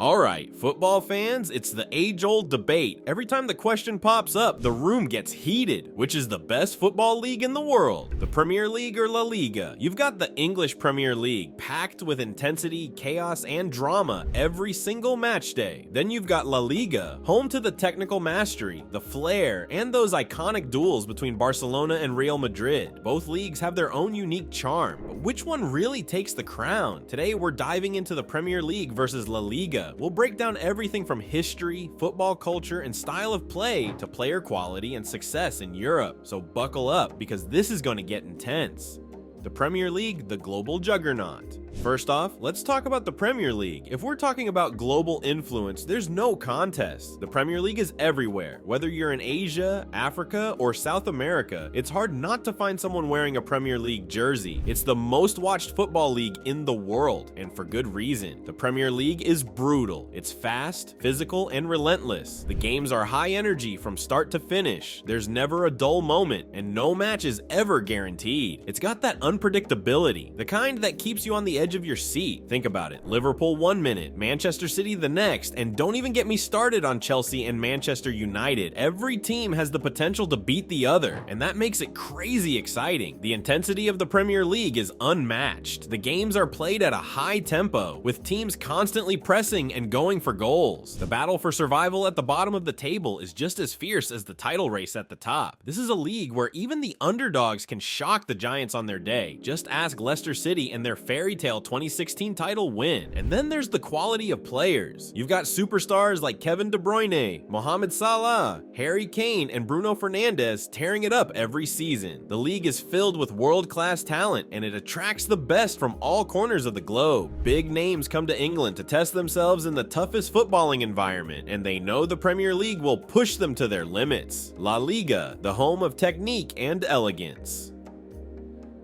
Alright, football fans, it's the age-old debate. Every time the question pops up, the room gets heated. Which is the best football league in the world? The Premier League or La Liga? You've got the English Premier League, packed with intensity, chaos, and drama every single match day. Then you've got La Liga, home to the technical mastery, the flair, and those iconic duels between Barcelona and Real Madrid. Both leagues have their own unique charm, but which one really takes the crown? Today, we're diving into the Premier League versus La Liga. We'll break down everything from history, football culture, and style of play to player quality and success in Europe. So buckle up, because this is going to get intense. The Premier League, the global juggernaut. First off, let's talk about the Premier League. If we're talking about global influence, there's no contest. The Premier League is everywhere. Whether you're in Asia, Africa, or South America, it's hard not to find someone wearing a Premier League jersey. It's the most watched football league in the world, and for good reason. The Premier League is brutal. It's fast, physical, and relentless. The games are high energy from start to finish. There's never a dull moment, and no match is ever guaranteed. It's got that unpredictability, the kind that keeps you on the edge of your seat. Think about it. Liverpool 1 minute, Manchester City the next, and don't even get me started on Chelsea and Manchester United. Every team has the potential to beat the other, and that makes it crazy exciting. The intensity of the Premier League is unmatched. The games are played at a high tempo, with teams constantly pressing and going for goals. The battle for survival at the bottom of the table is just as fierce as the title race at the top. This is a league where even the underdogs can shock the giants on their day. Just ask Leicester City and their fairy tale 2016 title win. And then there's the quality of players. You've got superstars like Kevin De Bruyne, Mohamed Salah, Harry Kane, and Bruno Fernandes tearing it up every season. The league is filled with world-class talent, and it attracts the best from all corners of the globe. Big names come to England to test themselves in the toughest footballing environment, and they know the Premier League will push them to their limits. La Liga, the home of technique and elegance.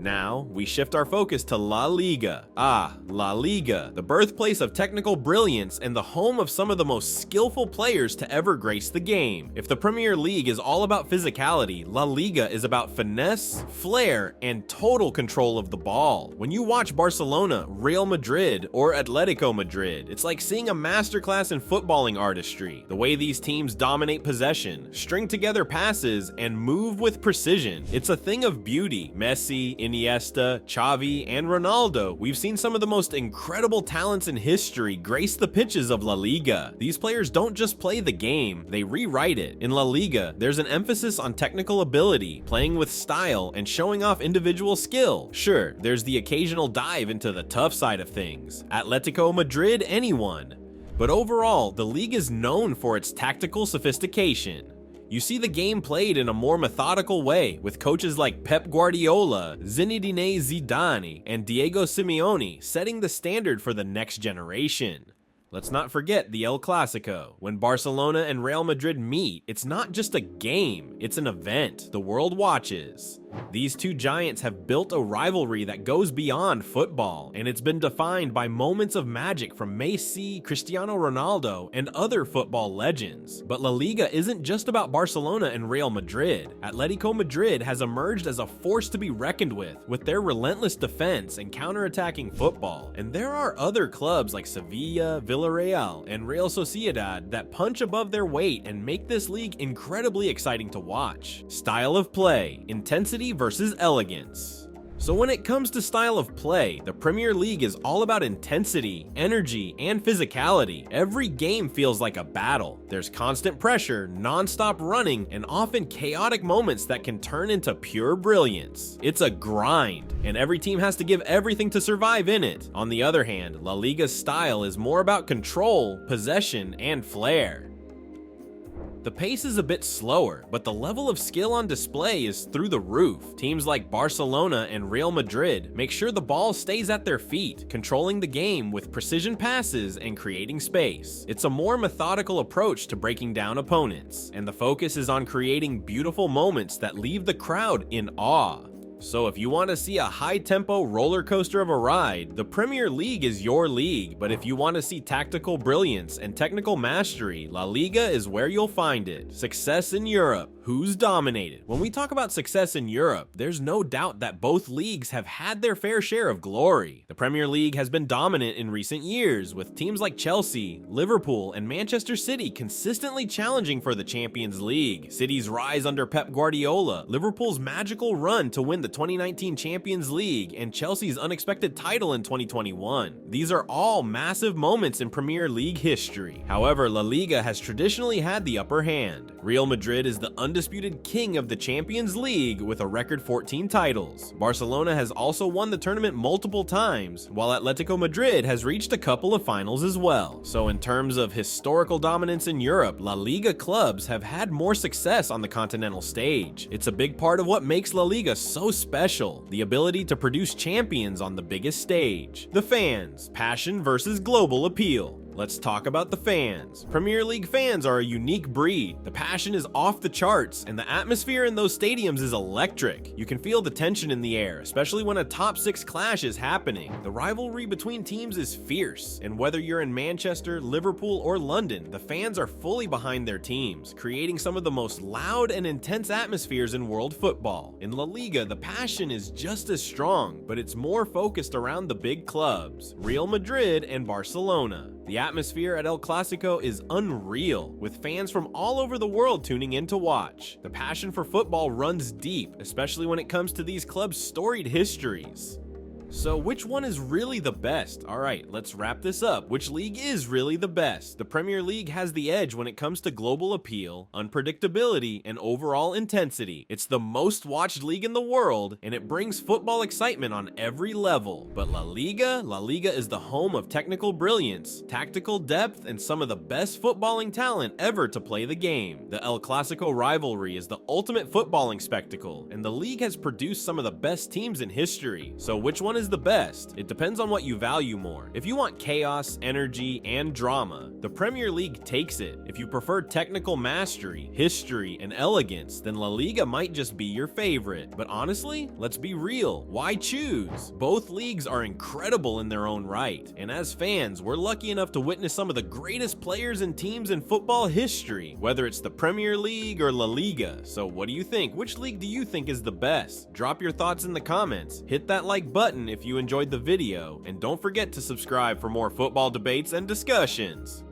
Now, we shift our focus to La Liga. La Liga, the birthplace of technical brilliance and the home of some of the most skillful players to ever grace the game. If the Premier League is all about physicality, La Liga is about finesse, flair, and total control of the ball. When you watch Barcelona, Real Madrid, or Atletico Madrid, it's like seeing a masterclass in footballing artistry. The way these teams dominate possession, string together passes, and move with precision, it's a thing of beauty. Messi, Iniesta, Xavi, and Ronaldo. We've seen some of the most incredible talents in history grace the pitches of La Liga. These players don't just play the game, they rewrite it. In La Liga, there's an emphasis on technical ability, playing with style, and showing off individual skill. Sure, there's the occasional dive into the tough side of things. Atletico Madrid, anyone. But overall, the league is known for its tactical sophistication. You see the game played in a more methodical way, with coaches like Pep Guardiola, Zinedine Zidane, and Diego Simeone setting the standard for the next generation. Let's not forget the El Clasico. When Barcelona and Real Madrid meet, it's not just a game, it's an event the world watches. These two giants have built a rivalry that goes beyond football, and it's been defined by moments of magic from Messi, Cristiano Ronaldo, and other football legends. But La Liga isn't just about Barcelona and Real Madrid. Atletico Madrid has emerged as a force to be reckoned with their relentless defense and counter-attacking football. And there are other clubs like Sevilla, Villarreal, and Real Sociedad that punch above their weight and make this league incredibly exciting to watch. Style of play, intensity versus elegance. So when it comes to style of play, the Premier League is all about intensity, energy, and physicality. Every game feels like a battle. There's constant pressure, non-stop running, and often chaotic moments that can turn into pure brilliance. It's a grind, and every team has to give everything to survive in it. On the other hand, La Liga's style is more about control, possession, and flair. The pace is a bit slower, but the level of skill on display is through the roof. Teams like Barcelona and Real Madrid make sure the ball stays at their feet, controlling the game with precision passes and creating space. It's a more methodical approach to breaking down opponents, and the focus is on creating beautiful moments that leave the crowd in awe. So if you want to see a high-tempo roller coaster of a ride, the Premier League is your league, but if you want to see tactical brilliance and technical mastery, La Liga is where you'll find it. Success in Europe. Who's dominated? When we talk about success in Europe, there's no doubt that both leagues have had their fair share of glory. The Premier League has been dominant in recent years, with teams like Chelsea, Liverpool, and Manchester City consistently challenging for the Champions League. City's rise under Pep Guardiola, Liverpool's magical run to win the 2019 Champions League, and Chelsea's unexpected title in 2021. These are all massive moments in Premier League history. However, La Liga has traditionally had the upper hand. Real Madrid is the undisputed king of the Champions League with a record 14 titles. Barcelona has also won the tournament multiple times, while Atletico Madrid has reached a couple of finals as well. So in terms of historical dominance in Europe, La Liga clubs have had more success on the continental stage. It's a big part of what makes La Liga so special, the ability to produce champions on the biggest stage. The fans, passion versus global appeal. Let's talk about the fans. Premier League fans are a unique breed. The passion is off the charts, and the atmosphere in those stadiums is electric. You can feel the tension in the air, especially when a top 6 clash is happening. The rivalry between teams is fierce, and whether you're in Manchester, Liverpool, or London, the fans are fully behind their teams, creating some of the most loud and intense atmospheres in world football. In La Liga, the passion is just as strong, but it's more focused around the big clubs, Real Madrid and Barcelona. The atmosphere at El Clasico is unreal, with fans from all over the world tuning in to watch. The passion for football runs deep, especially when it comes to these clubs' storied histories. So which one is really the best? Alright, let's wrap this up. Which league is really the best? The Premier League has the edge when it comes to global appeal, unpredictability, and overall intensity. It's the most watched league in the world, and it brings football excitement on every level. But La Liga is the home of technical brilliance, tactical depth, and some of the best footballing talent ever to play the game. The El Clasico rivalry is the ultimate footballing spectacle, and the league has produced some of the best teams in history. So which one is the best? It depends on what you value more. If you want chaos, energy, and drama, the Premier League takes it. If you prefer technical mastery, history, and elegance, then La Liga might just be your favorite. But honestly, let's be real. Why choose? Both leagues are incredible in their own right. And as fans, we're lucky enough to witness some of the greatest players and teams in football history, whether it's the Premier League or La Liga. So what do you think? Which league do you think is the best? Drop your thoughts in the comments. Hit that like button if you enjoyed the video, and don't forget to subscribe for more football debates and discussions.